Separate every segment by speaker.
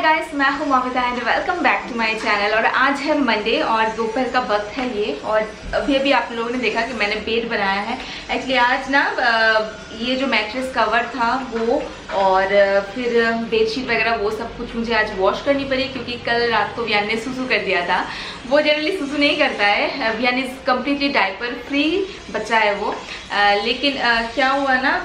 Speaker 1: Guys, मैं हूँ Mamita and welcome back to my channel. और आज है मंडे और दोपहर का वक्त है ये। और अभी आप लोगों ने देखा कि मैंने बेड बनाया है। एक्चुअली आज ना ये जो मैट्रेस कवर था वो और फिर बेडशीट वगैरह वो सब कुछ मुझे आज वॉश करनी पड़ी, क्योंकि कल रात को वियान ने सुसु कर दिया था। वो जनरली सुसु नहीं करता है, Viaan is completely diaper free बच्चा है वो। लेकिन क्या हुआ ना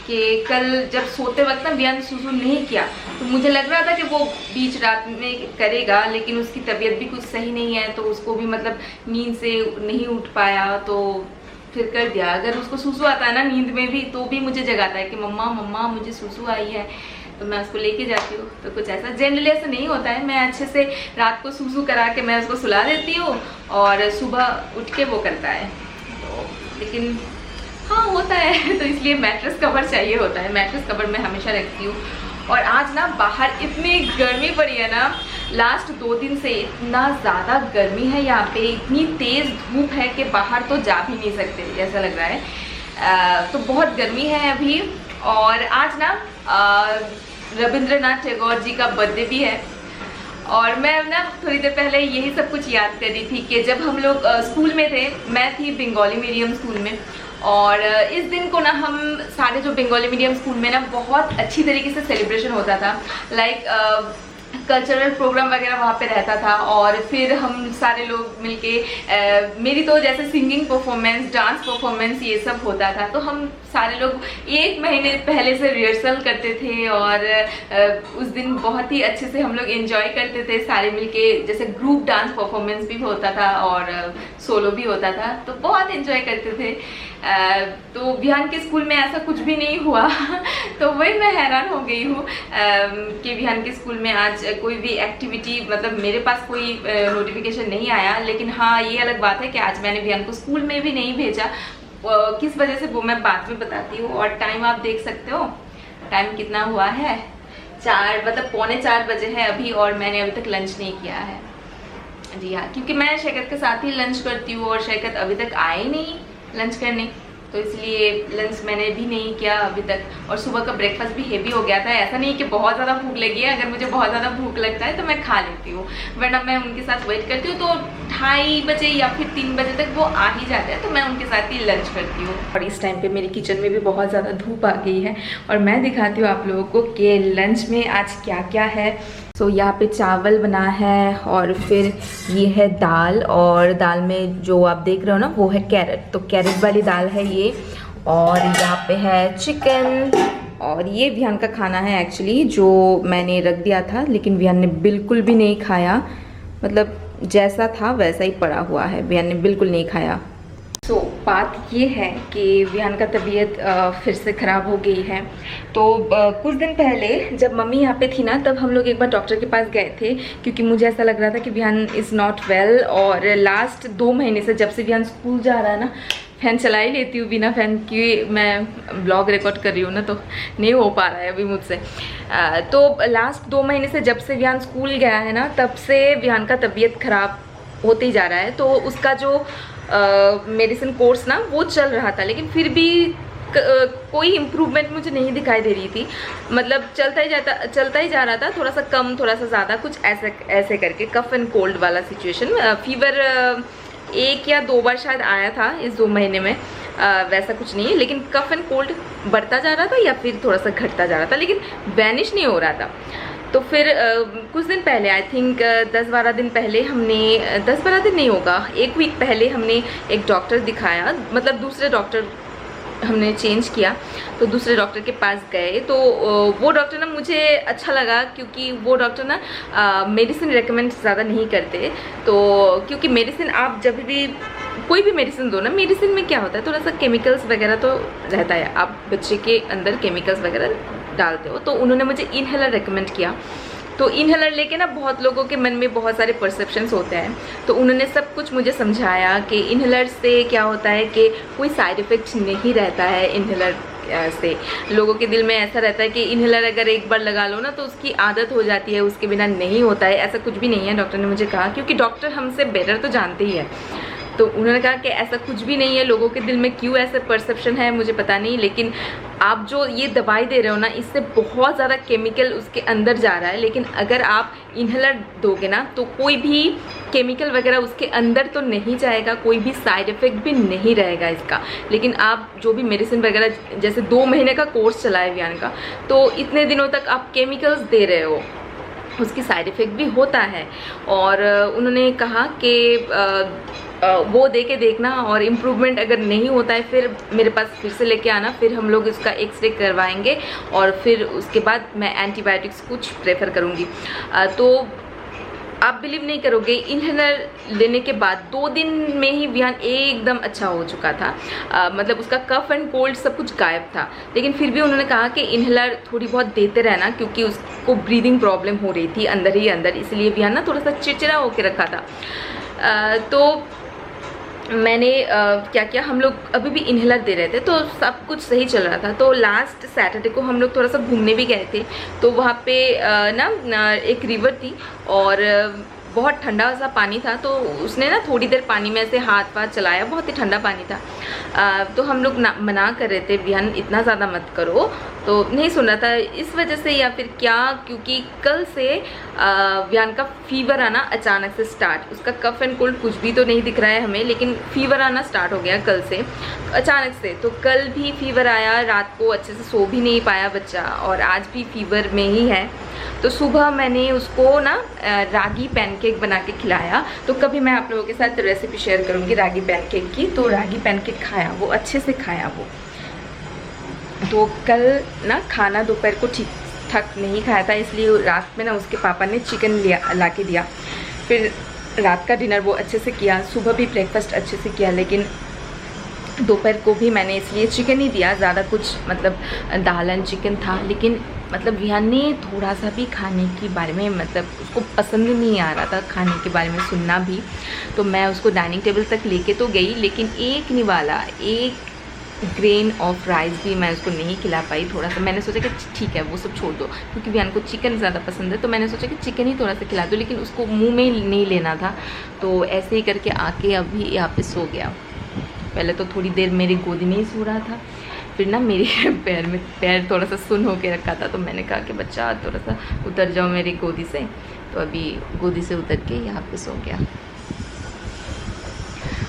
Speaker 1: कि कल जब सोते वक्त ना वियान सुसु नहीं किया, तो मुझे लग रहा था कि वो बीच रात में करेगा, लेकिन उसकी तबीयत भी कुछ सही नहीं है, तो उसको भी मतलब नींद से नहीं उठ पाया, तो फिर कर दिया। अगर उसको सुसु आता है ना नींद में भी, तो भी मुझे जगाता है कि मम्मा मम्मा मुझे सुसु आई है, तो मैं उसको लेके जाती हूँ। तो कुछ ऐसा जनरली ऐसा नहीं होता है, मैं अच्छे से रात को सुसु करा के मैं उसको सुला देती हूँ और सुबह उठ के वो करता है। तो लेकिन हाँ होता है, तो इसलिए मैट्रेस कवर चाहिए होता है। मैट्रेस कवर मैं हमेशा रखती हूँ। और आज ना बाहर इतनी गर्मी पड़ी है ना, लास्ट 2 दिन से इतना ज़्यादा गर्मी है यहाँ पे, इतनी तेज़ धूप है कि बाहर तो जा भी नहीं सकते ऐसा लग रहा है। तो बहुत गर्मी है अभी। और आज ना रविंद्रनाथ टैगोर जी का बर्थडे भी है। और मैं ना थोड़ी देर पहले यही सब कुछ याद कर रही थी कि जब हम लोग स्कूल में थे, मैं थी बंगाली मीडियम स्कूल में, और इस दिन को ना हम सारे जो बंगाली मीडियम स्कूल में ना बहुत अच्छी तरीके से सेलिब्रेशन होता था। लाइक कल्चरल प्रोग्राम वगैरह वहाँ पे रहता था, और फिर हम सारे लोग मिलके मेरी तो जैसे सिंगिंग परफॉर्मेंस, डांस परफॉर्मेंस ये सब होता था। तो हम सारे लोग 1 महीने पहले से रिहर्सल करते थे, और उस दिन बहुत ही अच्छे से हम लोग एंजॉय करते थे सारे मिलके। जैसे ग्रुप डांस परफॉर्मेंस भी होता था और सोलो भी होता था, तो बहुत एंजॉय करते थे। तो विहान के स्कूल में ऐसा कुछ भी नहीं हुआ तो वही मैं हैरान हो गई हूँ कि विहान के स्कूल में आज कोई भी एक्टिविटी, मतलब मेरे पास कोई नोटिफिकेशन नहीं आया। लेकिन हाँ ये अलग बात है कि आज मैंने विहान को स्कूल में भी नहीं भेजा। किस वजह से वो मैं बाद में बताती हूँ। और टाइम आप देख सकते हो, टाइम कितना हुआ है, 4 मतलब 3:45 बजे है अभी, और मैंने अभी तक लंच नहीं किया है। जी हाँ, क्योंकि मैं शैकत के साथ ही लंच करती हूँ और शैकत अभी तक आए नहीं लंच करने, तो इसलिए लंच मैंने भी नहीं किया अभी तक। और सुबह का ब्रेकफास्ट भी हेवी हो गया था। ऐसा नहीं कि बहुत ज़्यादा भूख लगी है, अगर मुझे बहुत ज़्यादा भूख लगता है तो मैं खा लेती हूँ, वरना मैं उनके साथ वेट करती हूँ। तो 2:30 बजे या फिर 3 बजे तक वो आ ही जाते हैं, तो मैं उनके साथ ही लंच करती हूँ। और इस टाइम पे मेरी किचन में भी बहुत ज़्यादा धूप आ गई है, और मैं दिखाती हूँ आप लोगों को कि लंच में आज क्या क्या है। तो यहाँ पे चावल बना है, और फिर ये है दाल, और दाल में जो आप देख रहे हो ना वो है कैरेट, तो कैरेट वाली दाल है ये। और यहाँ पे है चिकन, और ये विहान का खाना है एक्चुअली, जो मैंने रख दिया था, लेकिन विहान ने बिल्कुल भी नहीं खाया। मतलब जैसा था वैसा ही पड़ा हुआ है, विहान ने बिल्कुल नहीं खाया। तो बात ये है कि विहान का तबीयत फिर से ख़राब हो गई है। तो कुछ दिन पहले जब मम्मी यहाँ पे थी ना, तब हम लोग एक बार डॉक्टर के पास गए थे, क्योंकि मुझे ऐसा लग रहा था कि विहान इज़ नॉट वेल। और लास्ट 2 महीने से, जब से विहान स्कूल जा रहा है ना, फ़ैन चला ही लेती हूँ बिना फ़ैन की। मैं ब्लॉग रिकॉर्ड कर रही हूँ ना, तो नहीं हो पा रहा है अभी मुझसे। तो लास्ट 2 महीने से जब से विहान स्कूल गया है ना, तब से विहान का तबीयत ख़राब होते ही जा रहा है। तो उसका जो मेडिसिन कोर्स ना वो चल रहा था, लेकिन फिर भी कोई इम्प्रूवमेंट मुझे नहीं दिखाई दे रही थी। मतलब चलता ही जा रहा था, थोड़ा सा कम थोड़ा सा ज़्यादा, कुछ ऐसे करके कफ एंड कोल्ड वाला सिचुएशन। फीवर 1 या 2 बार शायद आया था इस 2 महीने में, वैसा कुछ नहीं है। लेकिन कफ एंड कोल्ड बढ़ता जा रहा था या फिर थोड़ा सा घटता जा रहा था, लेकिन वैनिश नहीं हो रहा था। तो फिर कुछ दिन पहले, आई थिंक 10-12 दिन पहले, हमने 10-12 दिन नहीं होगा, 1 वीक पहले हमने एक डॉक्टर दिखाया। मतलब दूसरे डॉक्टर हमने चेंज किया, तो दूसरे डॉक्टर के पास गए। तो वो डॉक्टर ना मुझे अच्छा लगा, क्योंकि वो डॉक्टर ना मेडिसिन रेकमेंड ज़्यादा नहीं करते। तो क्योंकि मेडिसिन आप जब भी कोई भी मेडिसिन दो ना, मेडिसिन में क्या होता है, थोड़ा सा केमिकल्स वगैरह तो रहता है, आप बच्चे के अंदर केमिकल्स वगैरह डालते हो। तो उन्होंने मुझे इनहेलर रेकमेंड किया। तो इनहेलर लेके ना बहुत लोगों के मन में बहुत सारे परसेप्शंस होते हैं, तो उन्होंने सब कुछ मुझे समझाया कि इनहेलर से क्या होता है कि कोई साइड इफ़ेक्ट नहीं रहता है। इनहेलर से लोगों के दिल में ऐसा रहता है कि इनहेलर अगर एक बार लगा लो ना तो उसकी आदत हो जाती है, उसके बिना नहीं होता है। ऐसा कुछ भी नहीं है, डॉक्टर ने मुझे कहा, क्योंकि डॉक्टर हमसे बेटर तो जानते ही है। तो उन्होंने कहा कि ऐसा कुछ भी नहीं है, लोगों के दिल में क्यों ऐसा परसेप्शन है मुझे पता नहीं, लेकिन आप जो ये दवाई दे रहे हो ना, इससे बहुत ज़्यादा केमिकल उसके अंदर जा रहा है, लेकिन अगर आप इन्हेलर दोगे ना तो कोई भी केमिकल वगैरह उसके अंदर तो नहीं जाएगा, कोई भी साइड इफ़ेक्ट भी नहीं रहेगा इसका। लेकिन आप जो भी मेडिसिन वगैरह, जैसे 2 महीने का कोर्स चला है वियान का, तो इतने दिनों तक आप केमिकल्स दे रहे हो, उसकी साइड इफ़ेक्ट भी होता है। और उन्होंने कहा कि वो दे के देखना, और इम्प्रूवमेंट अगर नहीं होता है फिर मेरे पास फिर से लेके आना, फिर हम लोग इसका एक्सरे करवाएंगे और फिर उसके बाद मैं एंटीबायोटिक्स कुछ प्रेफर करूँगी। तो आप बिलीव नहीं करोगे, इन्हेलर लेने के बाद 2 दिन में ही वियान एकदम अच्छा हो चुका था। मतलब उसका कफ एंड कोल्ड सब कुछ गायब था, लेकिन फिर भी उन्होंने कहा कि इन्हेलर थोड़ी बहुत देते रहना, क्योंकि उसको ब्रीदिंग प्रॉब्लम हो रही थी अंदर ही अंदर, इसलिए वियान ना थोड़ा सा चिड़चिड़ा होकर रखा था। तो मैंने क्या किया, हम लोग अभी भी इन्हेलर दे रहे थे, तो सब कुछ सही चल रहा था। तो लास्ट सैटरडे को हम लोग थोड़ा सा घूमने भी गए थे, तो वहाँ पे ना एक रिवर थी और बहुत ठंडा सा पानी था, तो उसने ना थोड़ी देर पानी में ऐसे हाथ वाथ चलाया, बहुत ही ठंडा पानी था। तो हम लोग मना कर रहे थे विहान इतना ज़्यादा मत करो, तो नहीं सुन रहा था, इस वजह से या फिर क्या, क्योंकि कल से विहान का फीवर आना अचानक से स्टार्ट, उसका कफ एंड कोल्ड कुछ भी तो नहीं दिख रहा है हमें, लेकिन फीवर आना स्टार्ट हो गया कल से अचानक से। तो कल भी फीवर आया, रात को अच्छे से सो भी नहीं पाया बच्चा, और आज भी फीवर में ही है। तो सुबह मैंने उसको ना रागी पैनकेक बना के खिलाया, तो कभी मैं आप लोगों के साथ रेसिपी शेयर करूँगी रागी पैनकेक की। तो रागी पैनकेक खाया, वो अच्छे से खाया वो। तो कल ना खाना दोपहर को ठीक ठाक नहीं खाया था, इसलिए रात में ना उसके पापा ने चिकन ला के दिया, फिर रात का डिनर वो अच्छे से किया, सुबह भी ब्रेकफास्ट अच्छे से किया, लेकिन दोपहर को भी मैंने इसलिए चिकन ही दिया, ज़्यादा कुछ मतलब दाल एंड चिकन था। लेकिन मतलब विहान ने थोड़ा सा भी खाने के बारे में, मतलब उसको पसंद नहीं आ रहा था खाने के बारे में सुनना भी। तो मैं उसको डाइनिंग टेबल तक लेके तो गई, लेकिन एक निवाला, एक ग्रेन ऑफ राइस भी मैं उसको नहीं खिला पाई। थोड़ा सा मैंने सोचा कि ठीक है वो सब छोड़ दो, क्योंकि विहान को चिकन ज़्यादा पसंद है, तो मैंने सोचा कि चिकन ही थोड़ा सा खिला दो, लेकिन उसको मुंह में नहीं लेना था। तो ऐसे ही करके आके अभी यहाँ पे सो गया। पहले तो थोड़ी देर मेरी गोदी में ही सो रहा था, फिर ना मेरे पैर थोड़ा सा सुन होके रखा था, तो मैंने कहा कि बच्चा थोड़ा सा उतर जाओ मेरी गोदी से। तो अभी गोदी से उतर के यहाँ पे सो गया।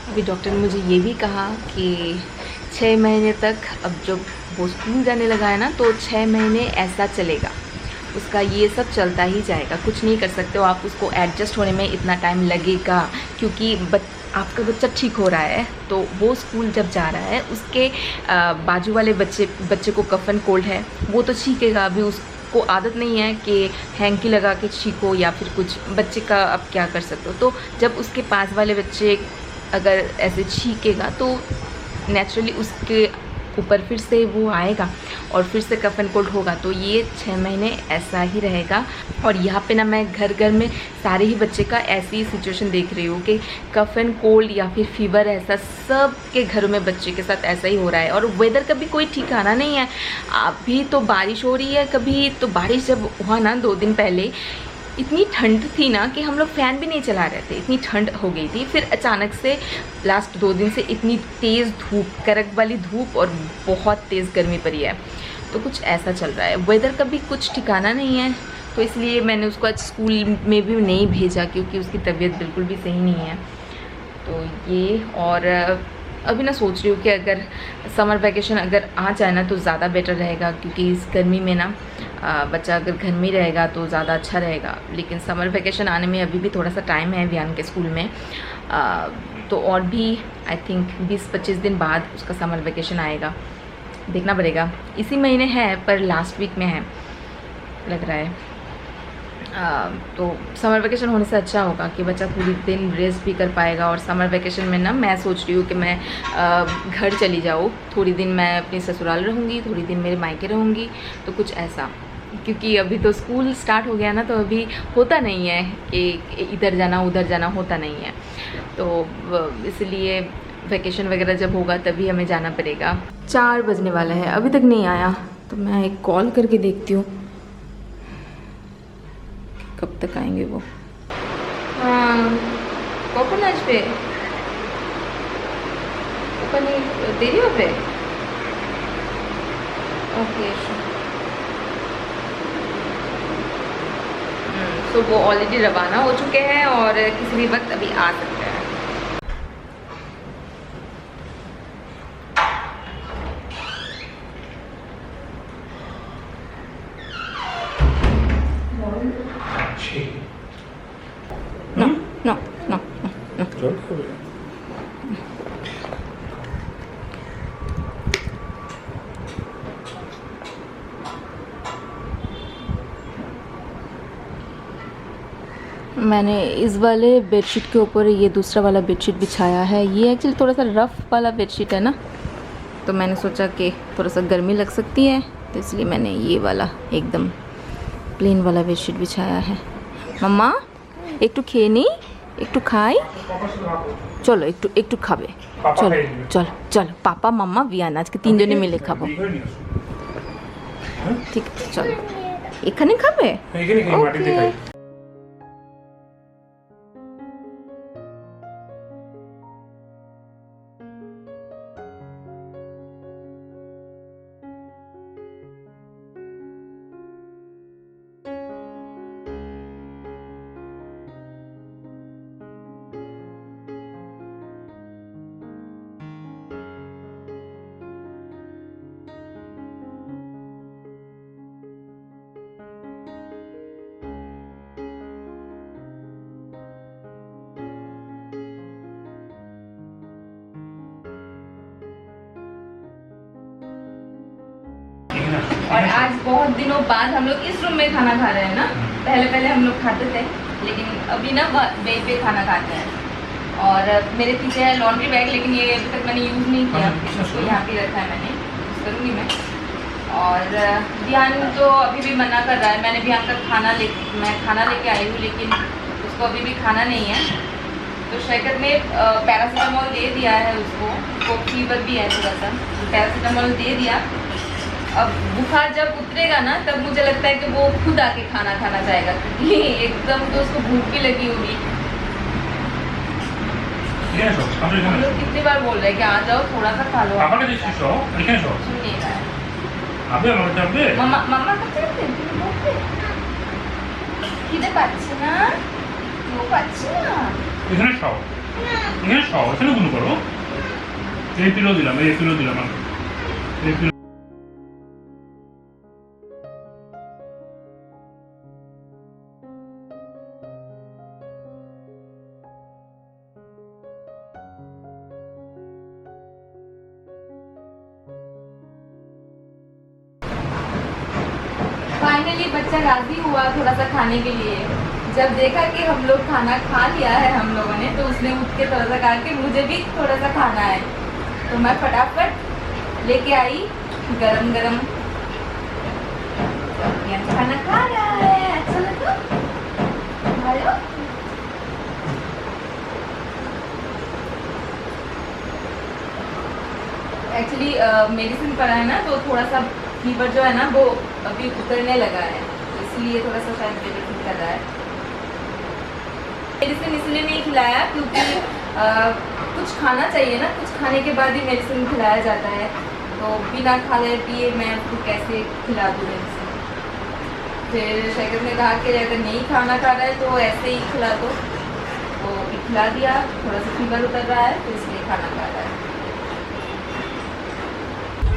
Speaker 1: अभी डॉक्टर ने मुझे ये भी कहा कि 6 महीने तक, अब जब वो स्कूल जाने लगा है ना, तो 6 महीने ऐसा चलेगा, उसका ये सब चलता ही जाएगा, कुछ नहीं कर सकते हो आप, उसको एडजस्ट होने में इतना टाइम लगेगा, क्योंकि आपका बच्चा ठीक हो रहा है। तो वो स्कूल जब जा रहा है, उसके बाजू वाले बच्चे को कफ एंड कोल्ड है, वो तो छींकेगा, अभी उसको आदत नहीं है कि हैंकी लगा के छींको या फिर कुछ, बच्चे का अब क्या कर सकते हो। तो जब उसके पास वाले बच्चे अगर ऐसे छींकेगा तो नेचुरली उसके ऊपर फिर से वो आएगा और फिर से कफ एंड कोल्ड होगा। तो ये 6 महीने ऐसा ही रहेगा। और यहाँ पे ना मैं घर घर में सारे ही बच्चे का ऐसी सिचुएशन देख रही हूँ कि कफ एंड कोल्ड या फिर फीवर, ऐसा सब के घरों में बच्चे के साथ ऐसा ही हो रहा है। और वेदर का भी कोई ठिकाना नहीं है, अभी तो बारिश हो रही है, कभी तो बारिश जब हुआ ना 2 दिन पहले, इतनी ठंड थी ना कि हम लोग फ़ैन भी नहीं चला रहे थे, इतनी ठंड हो गई थी। फिर अचानक से लास्ट 2 दिन से इतनी तेज़ धूप, कड़क वाली धूप और बहुत तेज़ गर्मी पड़ी है। तो कुछ ऐसा चल रहा है, वेदर का भी कुछ ठिकाना नहीं है। तो इसलिए मैंने उसको आज स्कूल में भी नहीं भेजा, क्योंकि उसकी तबीयत बिल्कुल भी सही नहीं है। तो ये, और अभी ना सोच रही हूँ कि अगर समर वैकेशन अगर आ जाए ना तो ज़्यादा बेटर रहेगा, क्योंकि इस गर्मी में ना बच्चा अगर घर में रहेगा तो ज़्यादा अच्छा रहेगा। लेकिन समर वैकेशन आने में अभी भी थोड़ा सा टाइम है विहान के स्कूल में, तो और भी आई थिंक 20-25 दिन बाद उसका समर वैकेशन आएगा, देखना पड़ेगा। इसी महीने है पर लास्ट वीक में है लग रहा है। तो समर वैकेशन होने से अच्छा होगा कि बच्चा पूरी दिन रेस्ट भी कर पाएगा। और समर वैकेशन में ना मैं सोच रही हूँ कि मैं घर चली जाऊँ, थोड़ी दिन मैं अपनी ससुराल रहूँगी, थोड़ी दिन मेरे मायके रहूँगी, तो कुछ ऐसा। क्योंकि अभी तो स्कूल स्टार्ट हो गया ना, तो अभी होता नहीं है कि इधर जाना उधर जाना, होता नहीं है। तो इसलिए वैकेशन वगैरह जब होगा तभी हमें जाना पड़ेगा। 4 बजने वाला है, अभी तक नहीं आया, तो मैं एक कॉल करके देखती हूँ कब तक आएंगे वो। हाँ, कोकोनट पे ऊपर नहीं दे रही हो पे? ओके तो वो ऑलरेडी रवाना हो चुके हैं और किसी भी वक्त अभी आ सकते हैं। नो नो नो नो मैंने इस वाले बेडशीट के ऊपर ये दूसरा वाला बेडशीट बिछाया है। ये एक्चुअली थोड़ा सा रफ़ वाला बेडशीट है ना, तो मैंने सोचा कि थोड़ा सा गर्मी लग सकती है, तो इसलिए मैंने ये वाला एकदम प्लेन वाला बेडशीट बिछाया है। मम्मा एक टू खेनी, एक टू खाई, चलो एक टू खावे, चलो चलो चलो पापा मम्मा वियान आज के 3 जने मिले खाबो, ठीक है चलो एखाने खाबे। और आज बहुत दिनों बाद हम लोग इस रूम में खाना खा रहे हैं ना। पहले हम लोग खाते थे, लेकिन अभी ना बेड पे खाना खाते हैं। और मेरे पीछे है लॉन्ड्री बैग, लेकिन ये अभी तक मैंने यूज़ नहीं किया, इसको यहाँ पे रखा है, मैंने यूज़ करूँगी मैं। और ध्यान तो अभी भी मना कर रहा है। मैंने भी का मैं खाना लेके आई हूँ, लेकिन उसको अभी भी खाना नहीं है। तो शैकत ने पैरासीटामोल दे दिया है उसको फीवर भी है थोड़ा सा, पैरासीटामोल दे दिया। अब बुखार जब उतरेगा ना, तब मुझे लगता है कि वो खुद आके खाना खाना चाहेगा, क्योंकि एकदम तो उसको भूख भी लगी होगी। हम लोग कितनी बार बोल रहे हैं कि आ जाओ थोड़ा सा खा लो, सुन नहीं रहा है। मामा খিদে পাচ্ছে না, কেউ পাচ্ছে না,
Speaker 2: এখানে খাও, এখানে খাও, এখানে গুলো করো। এই পিলো দিলাম, এই পিলো দিলাম, এই পিলো।
Speaker 1: फाइनली बच्चा राजी हुआ थोड़ा सा खाने के लिए। जब देखा कि हम लोग खाना खा लिया है हम लोगों ने, तो उसने उठ के थोड़ा सा कहा कि मुझे भी थोड़ा सा खाना है। तो मैं फटाफट लेके आई गरम गरम खाना खा रहा है। अच्छा लगा? एक्चुअली मेडिसिन पड़ा है ना, तो थोड़ा सा फीवर जो है ना वो अभी उतरने लगा है, इसलिए थोड़ा सा शायद मेडिसिन कर रहा है। मेडिसिन इसलिए नहीं खिलाया क्योंकि कुछ खाना चाहिए ना, कुछ खाने के बाद ही मेडिसिन खिलाया जाता है। तो बिना खाए पिए मैं उसको कैसे खिला दूँ मेडिसिन। फिर शैकत ने कहा कि अगर नहीं खाना खा रहा है तो ऐसे ही खिला दो, तो खिला दिया। थोड़ा सा फीवर उतर रहा है तो इसलिए खाना खा रहा है।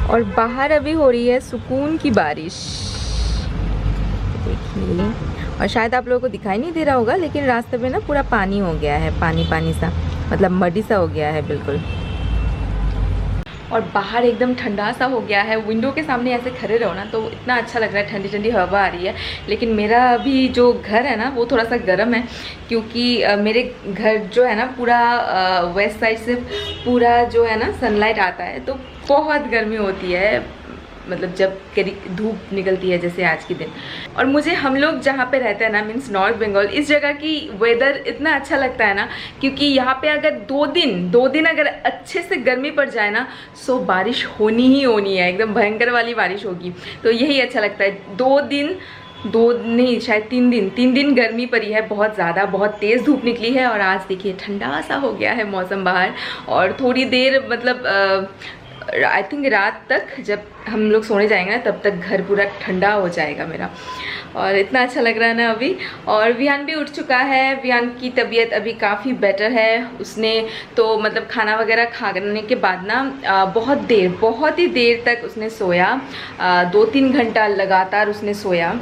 Speaker 1: और बाहर अभी हो रही है सुकून की बारिश, देखिए। और शायद आप लोगों को दिखाई नहीं दे रहा होगा, लेकिन रास्ते में ना पूरा पानी हो गया है, पानी सा, मतलब मडी सा हो गया है बिल्कुल। और बाहर एकदम ठंडा सा हो गया है। विंडो के सामने ऐसे खड़े रहो ना तो इतना अच्छा लग रहा है, ठंडी ठंडी हवा आ रही है। लेकिन मेरा अभी जो घर है ना वो थोड़ा सा गर्म है, क्योंकि मेरे घर जो है ना पूरा वेस्ट साइड से पूरा जो है ना सनलाइट आता है, तो बहुत गर्मी होती है, मतलब जब धूप निकलती है जैसे आज के दिन। और मुझे हम लोग जहाँ पे रहते हैं ना, मीन्स नॉर्थ बंगाल, इस जगह की वेदर इतना अच्छा लगता है ना, क्योंकि यहाँ पे अगर दो दिन अगर अच्छे से गर्मी पड़ जाए ना, सो बारिश होनी ही होनी है, एकदम भयंकर वाली बारिश होगी। तो यही अच्छा लगता है, 2 दिन 2 नहीं शायद 3 दिन गर्मी पड़ी है, बहुत ज़्यादा, बहुत तेज़ धूप निकली है। और आज देखिए ठंडा सा हो गया है मौसम बाहर, और थोड़ी देर मतलब आई थिंक रात तक जब हम लोग सोने जाएंगे ना तब तक घर पूरा ठंडा हो जाएगा मेरा, और इतना अच्छा लग रहा है ना अभी। और विहान भी उठ चुका है, विहान की तबीयत अभी काफ़ी बेटर है। उसने तो मतलब खाना वगैरह खाने के बाद ना बहुत ही देर तक उसने सोया, 2-3 घंटा लगातार उसने सोया,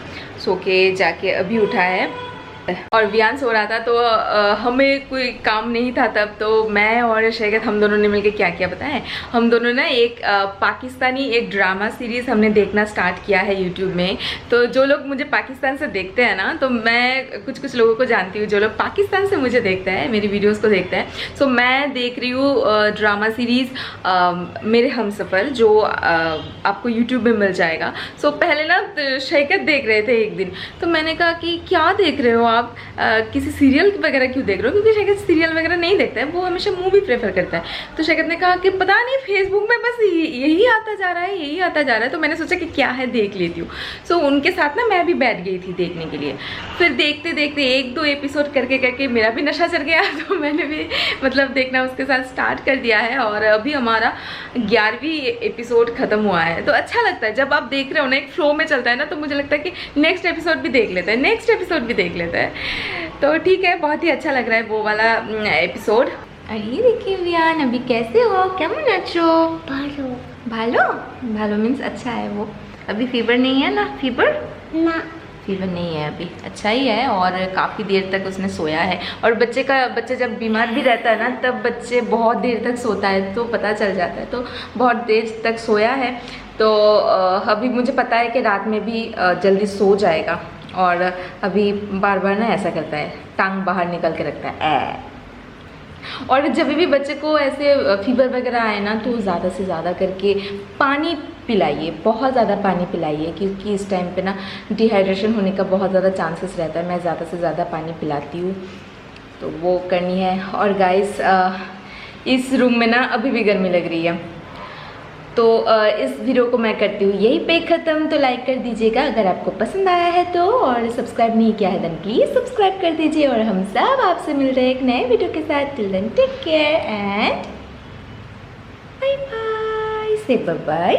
Speaker 1: सो के जाके अभी उठा है। और विहान सो रहा था तो हमें कोई काम नहीं था तब, तो मैं और शैकत हम दोनों ने मिलकर क्या किया पता है, हम दोनों ना एक पाकिस्तानी एक ड्रामा सीरीज़ हमने देखना स्टार्ट किया है यूट्यूब में। तो जो लोग मुझे पाकिस्तान से देखते हैं ना, तो मैं कुछ लोगों को जानती हूँ जो लोग पाकिस्तान से मुझे देखते हैं, मेरी वीडियोज़ को देखते हैं। सो मैं देख रही हूँ ड्रामा सीरीज़ मेरे हमसफ़र, जो आपको यूट्यूब में मिल जाएगा। सो पहले ना शैकत देख रहे थे एक दिन, तो मैंने कहा कि क्या देख रहे हो आप, किसी सीरियल वगैरह क्यों देख रहे हो, क्योंकि शैकत सीरियल वगैरह नहीं देखता है, वो हमेशा मूवी प्रेफर करता है। तो शैकत ने कहा कि पता नहीं फेसबुक में बस यही आता जा रहा है, यही आता जा रहा है। तो मैंने सोचा कि क्या है देख लेती हूँ। सो उनके साथ ना मैं भी बैठ गई थी देखने के लिए। फिर देखते देखते 1-2 एपिसोड करके मेरा भी नशा चढ़ गया, तो मैंने भी मतलब देखना उसके साथ स्टार्ट कर दिया है। और अभी हमारा 11वीं एपिसोड ख़त्म हुआ है। तो अच्छा लगता है जब आप देख रहे हो ना, एक फ्लो में चलता है ना, तो मुझे लगता है कि नेक्स्ट एपिसोड भी देख लेते हैं, नेक्स्ट एपिसोड भी देख लेते हैं। तो ठीक है, बहुत ही अच्छा लग रहा है वो वाला एपिसोड। अरे देखिए विहान अभी कैसे हो, केमन आछो?
Speaker 3: भालो
Speaker 1: भालो भालो मीन्स अच्छा है वो। अभी फीवर नहीं है ना?
Speaker 3: ना
Speaker 1: फीवर नहीं है अभी, अच्छा ही है। और काफ़ी देर तक उसने सोया है। और बच्चे जब बीमार भी रहता है ना, तब बच्चे बहुत देर तक सोता है, तो पता चल जाता है। तो बहुत देर तक सोया है। तो अभी मुझे पता है कि रात में भी जल्दी सो जाएगा। और अभी बार बार ना ऐसा करता है, टांग बाहर निकल के रखता है। और जब भी बच्चे को ऐसे फीवर वगैरह आए ना, तो ज़्यादा से ज़्यादा करके पानी पिलाइए, बहुत ज़्यादा पानी पिलाइए, क्योंकि इस टाइम पे ना डिहाइड्रेशन होने का बहुत ज़्यादा चांसेस रहता है। मैं ज़्यादा से ज़्यादा पानी पिलाती हूँ, तो वो करनी है। और गाइस इस रूम में ना अभी भी गर्मी लग रही है। तो इस वीडियो को मैं करती हूँ यहीं पे ख़त्म। तो लाइक कर दीजिएगा अगर आपको पसंद आया है तो, और सब्सक्राइब नहीं किया है देन प्लीज़ सब्सक्राइब कर दीजिए। और हम सब आपसे मिल रहे हैं एक नए वीडियो के साथ। Till then take care and bye bye. से बाय बाय।